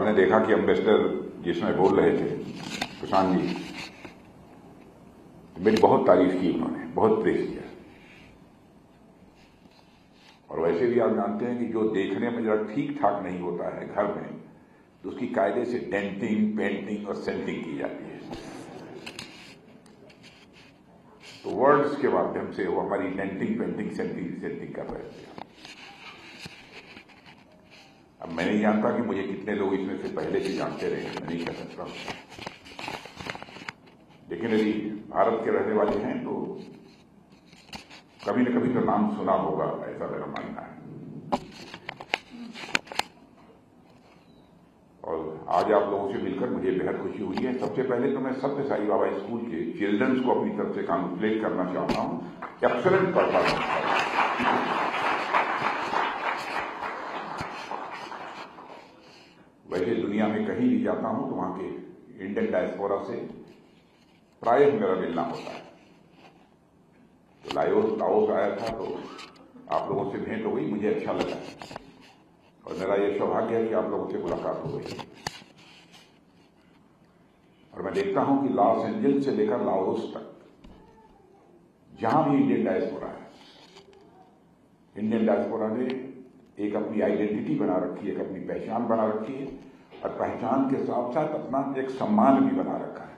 आपने देखा कि एम्बेसडर जिसमें बोल रहे थे प्रशांत जी, मेरी बहुत तारीफ की उन्होंने, बहुत प्रेस किया। और वैसे भी आप जानते हैं कि जो देखने में जरा ठीक ठाक नहीं होता है घर में, तो उसकी कायदे से डेंटिंग, पेंटिंग और सेंटिंग की जाती है। तो वर्ड्स के माध्यम से वो हमारी डेंटिंग, पेंटिंग, सेंटिंग कर रहे थे। अब मैं नहीं जानता कि मुझे कितने लोग इसमें से पहले से जानते रहे, मैं नहीं कह सकता, लेकिन यदि भारत के रहने वाले हैं तो कभी न कभी तो नाम सुना होगा, ऐसा मेरा मानना है। और आज आप लोगों से मिलकर मुझे बेहद खुशी हुई है। सबसे पहले तो मैं सत्य साई बाबा स्कूल के चिल्ड्रंस को अपनी तरफ से कांग्रेचुलेट करना चाहता हूं। Excellent performance. वैसे दुनिया में कहीं भी जाता हूं तो वहां के इंडियन डायस्पोरा से प्रायः मेरा मिलना होता है। तो लाओस आया था तो आप लोगों से भेंट हो गई, मुझे अच्छा लगा और मेरा यह सौभाग्य है कि आप लोगों से मुलाकात हो गई। और मैं देखता हूं कि लॉस एंजल्स से लेकर लाओस तक जहां भी इंडियन डायस्पोरा है, इंडियन डायस्पोरा ने एक अपनी आइडेंटिटी बना रखी है, एक अपनी पहचान बना रखी है और पहचान के साथ साथ अपना एक सम्मान भी बना रखा है।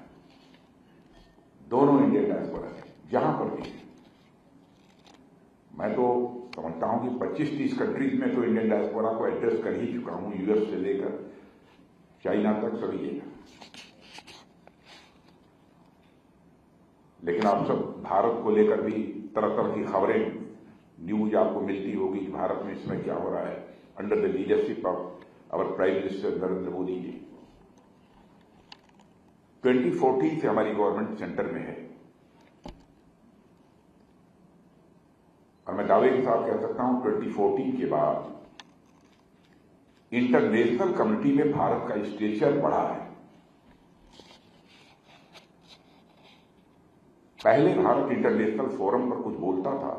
दोनों इंडियन डायस्पोरा ने जहां पर भी, मैं तो समझता हूं कि 25-30 कंट्रीज में तो इंडियन डायस्पोरा को एड्रेस कर ही चुका हूं, यूएस से लेकर चाइना तक सभी जगह। लेकिन आप सब भारत को लेकर भी तरह तरह की खबरें, न्यूज आपको मिलती होगी कि भारत में इसमें क्या हो रहा है under the leadership of our prime minister Narendra Modi ji. 2014 से हमारी गवर्नमेंट सेंटर में है और मैं दावे के साथ कह सकता हूं 2014 के बाद इंटरनेशनल कम्युनिटी में भारत का स्टेचर बढ़ा है। पहले भारत इंटरनेशनल फोरम पर कुछ बोलता था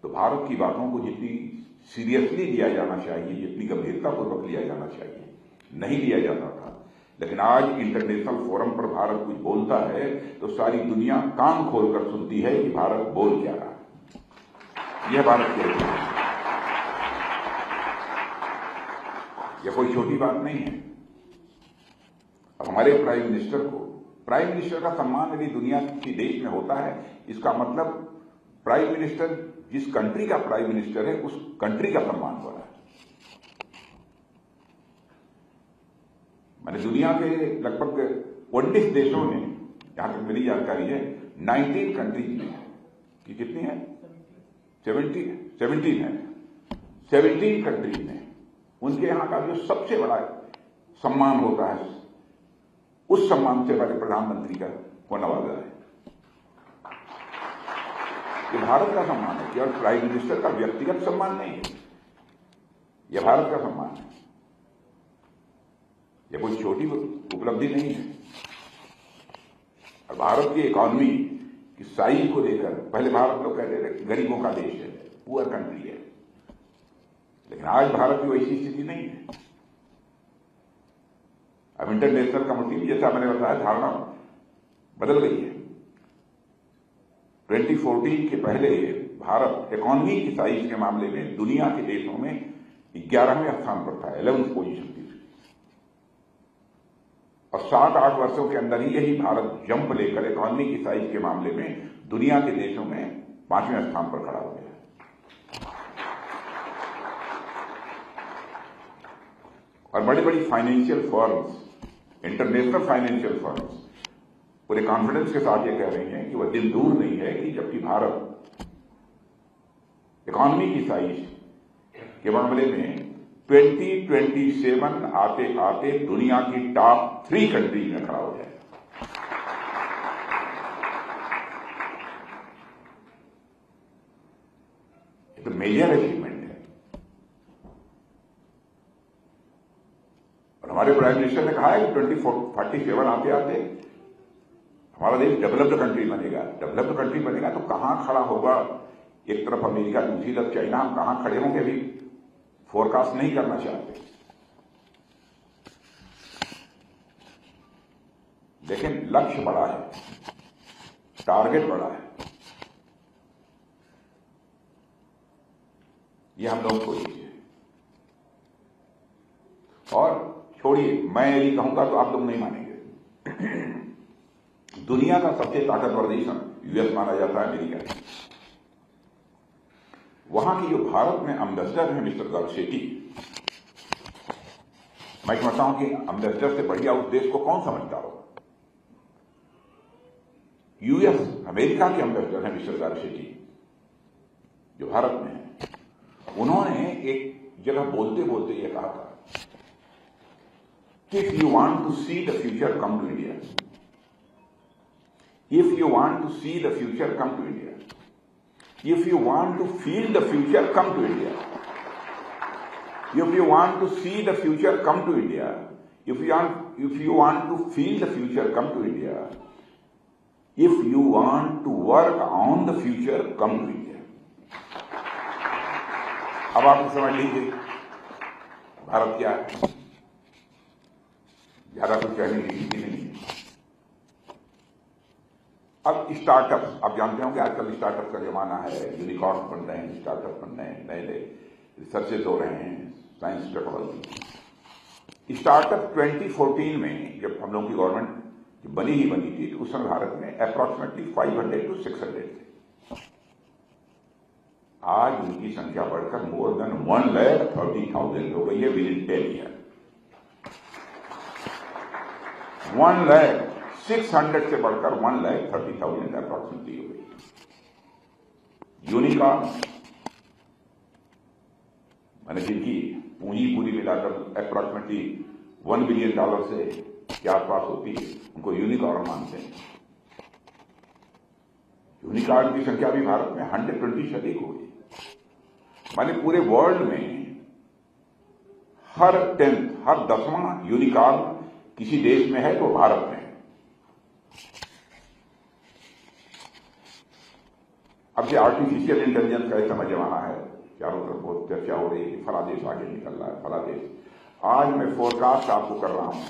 तो भारत की बातों को जितनी सीरियसली लिया जाना चाहिए, जितनी गंभीरतापूर्वक लिया जाना चाहिए, नहीं लिया जाता था। लेकिन आज इंटरनेशनल फोरम पर भारत कुछ बोलता है तो सारी दुनिया कान खोलकर सुनती है कि भारत बोल क्या रहा है। यह भारत की है, यह कोई छोटी बात नहीं है। अब हमारे प्राइम मिनिस्टर का सम्मान यदि दुनिया के देश में होता है, इसका मतलब प्राइम मिनिस्टर जिस कंट्री का प्राइम मिनिस्टर है उस कंट्री का सम्मान हो रहा है। मैंने दुनिया के लगभग 19 देशों ने, जहां तक मेरी जानकारी है, 19 कंट्रीज में कि कितनी है 17 है, 17 कंट्रीज में उनके यहां का जो सबसे बड़ा सम्मान होता है, उस सम्मान से हमारे प्रधानमंत्री को नवाजा है। ये भारत का सम्मान है, केवल प्राइम मिनिस्टर का व्यक्तिगत सम्मान नहीं है, यह भारत का सम्मान है। यह कोई छोटी उपलब्धि नहीं है। और भारत की इकॉनमी की साइज को लेकर पहले भारत लोग कहते थे गरीबों का देश है, पुअर कंट्री है, लेकिन आज भारत की वैसी स्थिति नहीं है। अब इंटरनेशनल कम्युनिटी, जैसा मैंने बताया, धारणा बदल गई है। 2014 के पहले भारत इकॉनमी की साइज के मामले में दुनिया के देशों में 11वें स्थान पर था, 11th पोजीशन थी। और 7-8 वर्षों के अंदर ही यही भारत जंप लेकर इकॉनमी की साइज के मामले में दुनिया के देशों में 5वें स्थान पर खड़ा हो गया। और बड़ी बड़ी financial firms, international financial firms पूरे कॉन्फिडेंस के साथ ये कह रही हैं कि वह दिन दूर नहीं है कि जबकि भारत इकॉनमी की साइज के मामले में 2027 आते आते दुनिया की टॉप 3 कंट्री में खड़ा हो जाए। ये तो मेजर अचीवमेंट है। और हमारे प्राइम मिनिस्टर ने कहा है कि 2047 आते आते हमारा देश डेवलप्ड कंट्री बनेगा। डेवलप्ड कंट्री बनेगा तो कहां खड़ा होगा, एक तरफ अमेरिका, दूसरी तरफ चाइना, हम कहां खड़े होंगे भी फोरकास्ट नहीं करना चाहते। लेकिन लक्ष्य बड़ा है, टारगेट बड़ा है। ये हम लोग को लीजिए। और छोड़िए, मैं यदि कहूंगा तो आप लोग नहीं मानेंगे। दुनिया का सबसे ताकतवर देश यूएस माना जाता है, अमेरिका। वहां की जो भारत में अम्बेसडर है मिस्टर गर्शेटी, मैं समझता हूं कि अम्बेसडर से बढ़िया उस देश को कौन समझता होगा। यूएस अमेरिका के अम्बेसडर है मिस्टर गर्शेटी, जो भारत में है। उन्होंने एक जगह बोलते बोलते ये कहा था कि if you want to see the future, come to India. If you want to see the future, come to India. If you want to feel the future, come to India. If you want to see the future, come to India. If you want to feel the future, come to India. If you want to work on the future, come to India. अब आप समझ लीजिए भारत क्या है। ज्यादा कुछ कहने की चीज नहीं है। अब स्टार्टअप, आप जानते होंगे आजकल स्टार्टअप का जमाना है, यूनिकॉर्न बन रहे हैं, स्टार्टअप बन रहे हैं, नए नए रिसर्चेज हो रहे हैं, साइंस टेक्नोलॉजी। स्टार्टअप 2014 में जब हम लोगों की गवर्नमेंट बनी थी तो उस समय भारत में अप्रॉक्सीमेटली 500 to 600 थे। आज उनकी संख्या बढ़कर मोर देन 1,30,000 हो गई है विद इन 10 ईयर। 1,600 से बढ़कर 1,30,000 अप्रॉक्सीमेटली हो गई। यूनिकॉर्न मैंने जिनकी पूंजी पूरी मिलाकर अप्रॉक्सीमेटली $1 बिलियन से के आसपास होती है, उनको यूनिकॉर्न मानते हैं। यूनिकॉर्न की संख्या भी भारत में 120 से अधिक हो गई। माने पूरे वर्ल्ड में हर 10वां यूनिकॉर्न किसी देश में है तो भारत में है। अब ये आर्टिफिशियल इंटेलिजेंस का समय जमाना है, चारों तरफ बहुत चर्चा हो रही है, फला देश आगे निकल रहा है, फला देश। आज मैं फोरकास्ट आपको कर रहा हूं,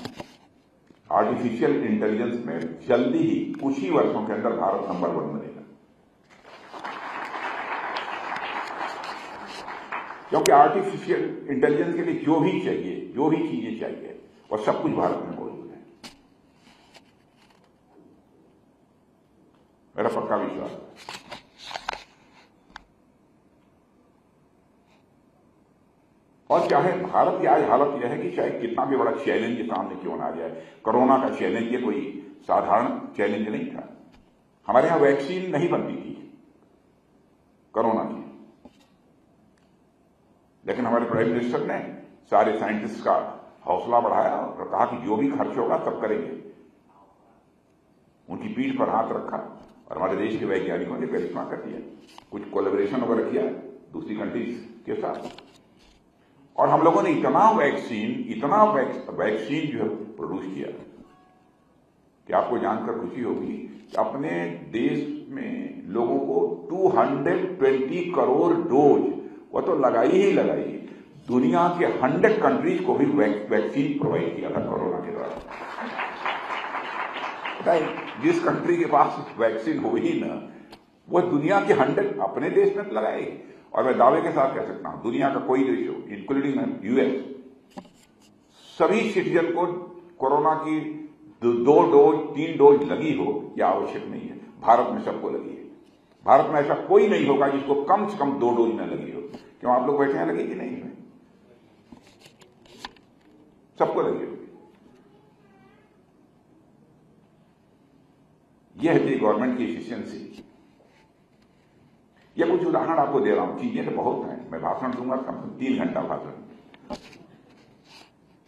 आर्टिफिशियल इंटेलिजेंस में जल्दी ही कुछ ही वर्षों के अंदर भारत नंबर 1 बनेगा। क्योंकि आर्टिफिशियल इंटेलिजेंस के लिए जो भी चाहिए, जो भी चीजें चाहिए, और सब कुछ भारत में मौजूद है। मेरा पक्का विश्वास है। और चाहे भारत की आज हालत यह है कि चाहे कितना भी बड़ा चैलेंज सामने क्यों ना आ जाए, कोरोना का चैलेंज ये कोई साधारण चैलेंज नहीं था। हमारे यहां वैक्सीन नहीं बनती थी कोरोना की, लेकिन हमारे प्राइम मिनिस्टर ने सारे साइंटिस्ट का हौसला बढ़ाया और कहा कि जो भी खर्च होगा सब करेंगे। उनकी पीठ पर हाथ रखा और हमारे देश के वैज्ञानिकों ने करिश्मा कर दिया। कुछ कोलैबोरेशन वगैरह किया दूसरी कंट्रीज के साथ, और हम लोगों ने इतना वैक्सीन जो है प्रोड्यूस किया कि आपको जानकर खुशी होगी कि अपने देश में लोगों को 220 करोड़ डोज वो तो लगाई ही लगाई, दुनिया के 100 कंट्रीज को भी वैक्सीन प्रोवाइड किया था कोरोना के दौरान। जिस कंट्री के पास वैक्सीन हो ही ना, वो दुनिया के 100 अपने देश में लगाए। और मैं दावे के साथ कह सकता हूं दुनिया का कोई देश हो, इंक्लूडिंग यूएस, सभी सिटीजन को कोरोना की 2 डोज 3 डोज लगी हो यह आवश्यक नहीं है। भारत में सबको लगी है। भारत में ऐसा कोई नहीं होगा जिसको कम से कम 2 डोज न लगी हो। क्यों आप लोग बैठे हैं, लगी कि नहीं है? सबको लगी होगी। यह है गवर्नमेंट की एफिशिएंसी। यह कुछ उदाहरण आपको दे रहा हूं, चीजें तो बहुत हैं। मैं भाषण दूंगा कम से कम 3 घंटा भाषण,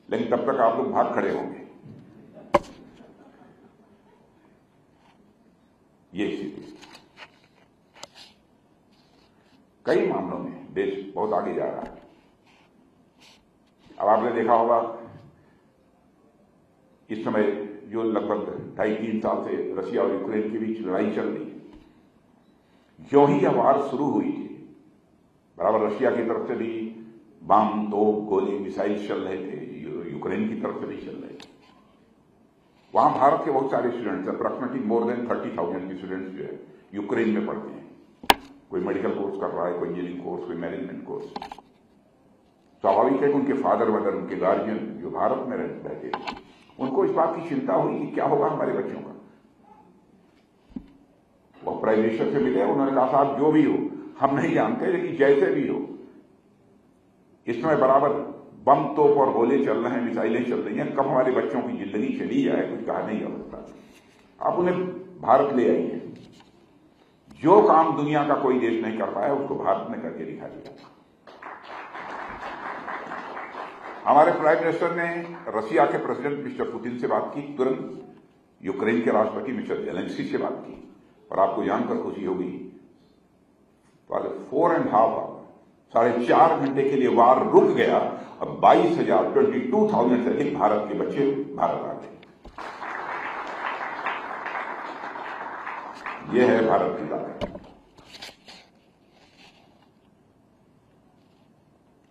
लेकिन तब तक आप लोग भाग खड़े होंगे। ये स्थिति कई मामलों में देश बहुत आगे जा रहा है। अब आपने देखा होगा इस समय जो लगभग 2.5-3 साल से रशिया और यूक्रेन के बीच लड़ाई चल रही है, जो ही यह वार शुरू हुई थी, बराबर रशिया की तरफ से भी बम, तोप, गोली, मिसाइल चल रहे थे, यूक्रेन की तरफ से भी चल रहे थे। वहां भारत के बहुत सारे स्टूडेंट्स, अप्रोक्सिमेटली मोर देन 30,000 के स्टूडेंट्स जो है यूक्रेन में पढ़ते हैं। कोई मेडिकल कोर्स कर रहा है, कोई इंजीनियरिंग कोर्स, कोई मैनेजमेंट कोर्स। स्वाभाविक है कि उनके फादर मदर, उनके गार्जियन जो भारत में रहते हैं, उनको इस बात की चिंता हुई कि क्या होगा हमारे बच्चों का। वो प्राइम मिनिस्टर से मिले, उन्होंने कहा साहब जो भी हो हम नहीं जानते, लेकिन जैसे भी हो इस समय बराबर बम तोप और गोले चल रहे हैं, मिसाइलें चल रही हैं, कब हमारे बच्चों की जिंदगी चली जाए कुछ कहा नहीं जा सकता। आप उन्हें भारत ले आइए। जो काम दुनिया का कोई देश नहीं कर पाया उसको भारत ने करके दिखा दिया। हमारे प्राइम मिनिस्टर ने रशिया के प्रेसिडेंट मिस्टर पुतिन से बात की, तुरंत यूक्रेन के राष्ट्रपति मिस्टर जेलेंस्की से बात की, और आपको जानकर खुशी होगी 4.5 आवर 4.5 घंटे के लिए वार रुक गया और 22,000 से अधिक भारत के बच्चे भारत आ गए। यह है भारत की ताकत।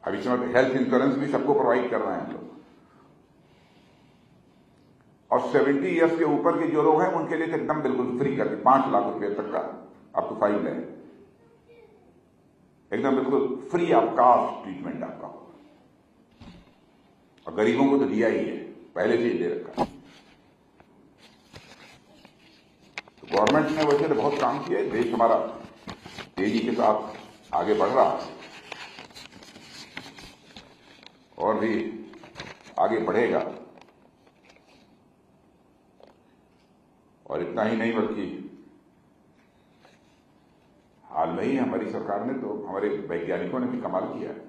अब इसमें तो हेल्थ इंश्योरेंस भी सबको प्रोवाइड कर रहे हैं हम लोग, और 70 ईयर्स के ऊपर के जो लोग हैं उनके लिए एकदम बिल्कुल फ्री करके 5 लाख रुपए तक का अप टू 5 लाख एकदम बिल्कुल फ्री ऑफ कास्ट ट्रीटमेंट आपका होगा। और गरीबों को तो दिया ही है, पहले से ही दे रखा है। तो गवर्नमेंट ने वैसे तो बहुत काम किया है, देश हमारा तेजी के साथ आगे बढ़ रहा है और भी आगे बढ़ेगा। और इतना ही नहीं बल्कि हाल में ही हमारी सरकार ने तो, हमारे वैज्ञानिकों ने भी कमाल किया है,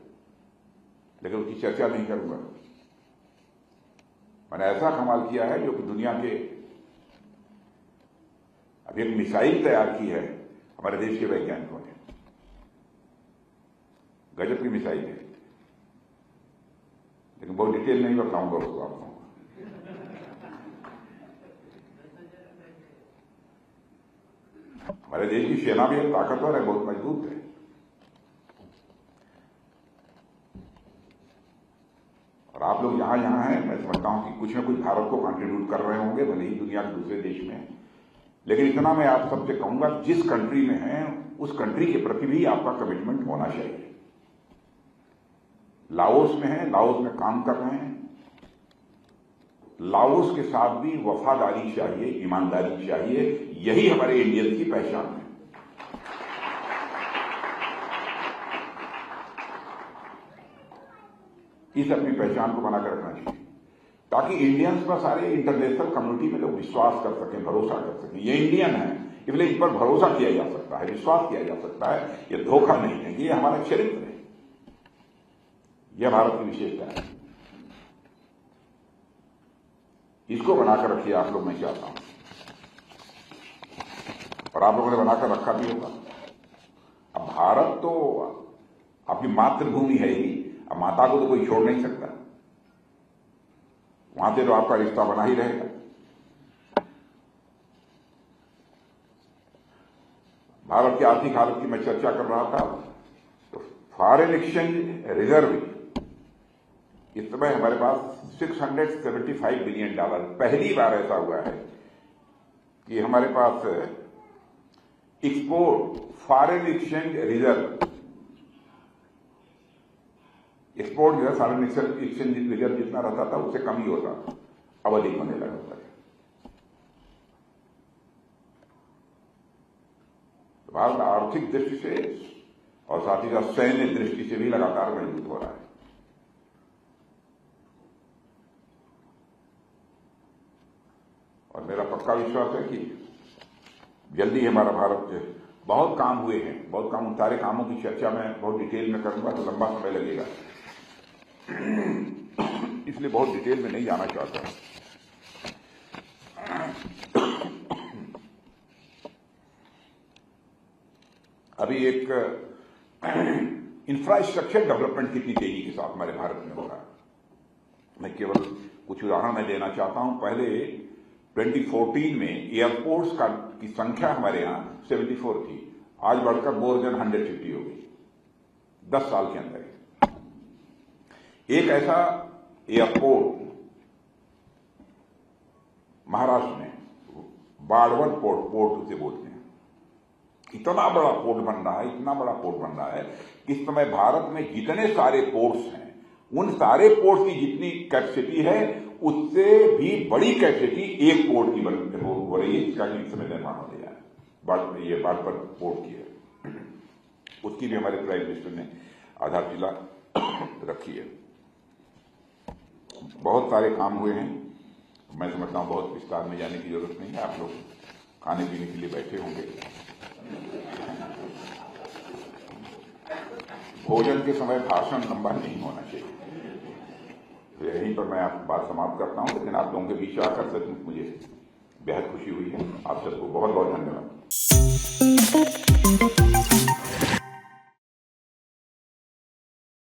लेकिन उसकी चर्चा नहीं करूंगा। मैंने ऐसा कमाल किया है जो कि दुनिया के, अभी एक मिसाइल तैयार की है हमारे देश के वैज्ञानिकों ने, गजब की मिसाइल है, लेकिन बहुत डिटेल नहीं बताऊंगा उसको आपको। हमारे देश की सेना भी ताकतवर है, बहुत मजबूत है। और आप लोग जहां जहां हैं, मैं समझता हूं कि कुछ न कुछ भारत को कंट्रीब्यूट कर रहे होंगे, भले ही दुनिया के दूसरे देश में। लेकिन इतना मैं आप सबसे कहूंगा, जिस कंट्री में हैं उस कंट्री के प्रति भी आपका कमिटमेंट होना चाहिए। लाओस में हैं, लाओस में काम कर रहे हैं, लाओस के साथ भी वफादारी चाहिए, ईमानदारी चाहिए। यही हमारे इंडियन की पहचान है। इस अपनी पहचान को बनाकर रखना चाहिए, ताकि इंडियंस पर सारे इंटरनेशनल कम्युनिटी में लोग विश्वास कर सकें, भरोसा कर सकें। ये इंडियन है, इसलिए इन पर भरोसा किया जा सकता है, विश्वास किया जा सकता है। ये धोखा नहीं है, ये हमारा चरित्र है, यह भारत की विशेषता है। इसको बनाकर रखिए आप लोग, मैं चाहता हूं, और आप लोगों ने बनाकर रखा भी होगा। अब भारत तो आपकी मातृभूमि है ही, अब माता को तो कोई छोड़ नहीं सकता, वहां से तो आपका रिश्ता बना ही रहेगा। भारत की आर्थिक हालत की मैं चर्चा कर रहा था, तो फॉरेन एक्सचेंज रिजर्व इस समय हमारे पास $675 बिलियन। पहली बार ऐसा हुआ है कि हमारे पास export foreign exchange reserve, export जो है फॉरेन एक्सचेंज रिजर्व जितना रहता था उससे कम ही होता था, अब अधिक होने लगा होता है। भारत आर्थिक दृष्टि से और साथ ही साथ सैन्य दृष्टि से भी लगातार मजबूत हो रहा है। और मेरा पक्का विश्वास है कि जल्दी हमारा भारत, बहुत काम हुए हैं, बहुत काम, उन सारे कामों की चर्चा मैं बहुत डिटेल में करूंगा तो लंबा समय लगेगा, इसलिए बहुत डिटेल में नहीं जाना चाहता। अभी एक इंफ्रास्ट्रक्चर डेवलपमेंट कितनी तेजी के साथ हमारे भारत में हो रहा है, मैं केवल कुछ उदाहरण मैं देना चाहता हूं। पहले 2014 में एयरपोर्ट्स की संख्या हमारे यहां 74 थी, आज बढ़कर मोर देन 150 हो गई 10 साल के अंदर। एक ऐसा एयरपोर्ट महाराष्ट्र में बाड़वन पोर्ट उसे बोलते हैं। इतना बड़ा पोर्ट बन रहा है, इतना बड़ा पोर्ट बन रहा है। इस समय भारत में जितने सारे पोर्ट्स हैं, उन सारे पोर्ट्स की जितनी कैपेसिटी है उससे भी बड़ी कैपेसिटी एक पोर्ट की हो रही है, जिसका इस समय निर्माण हो गया है। ये बागपत पोर्ट की है, उसकी भी हमारे प्राइम मिनिस्टर ने आधारशिला रखी है। बहुत सारे काम हुए हैं, मैं समझता हूं बहुत विस्तार में जाने की जरूरत नहीं है। आप लोग खाने पीने के लिए बैठे होंगे। भोजन के समय भाषण लंबा नहीं होना चाहिए, तो यहीं पर मैं आप बात समाप्त करता हूं। लेकिन आप लोगों के बीच आकर सचमुच मुझे बेहद खुशी हुई है। आप सबको बहुत बहुत धन्यवाद।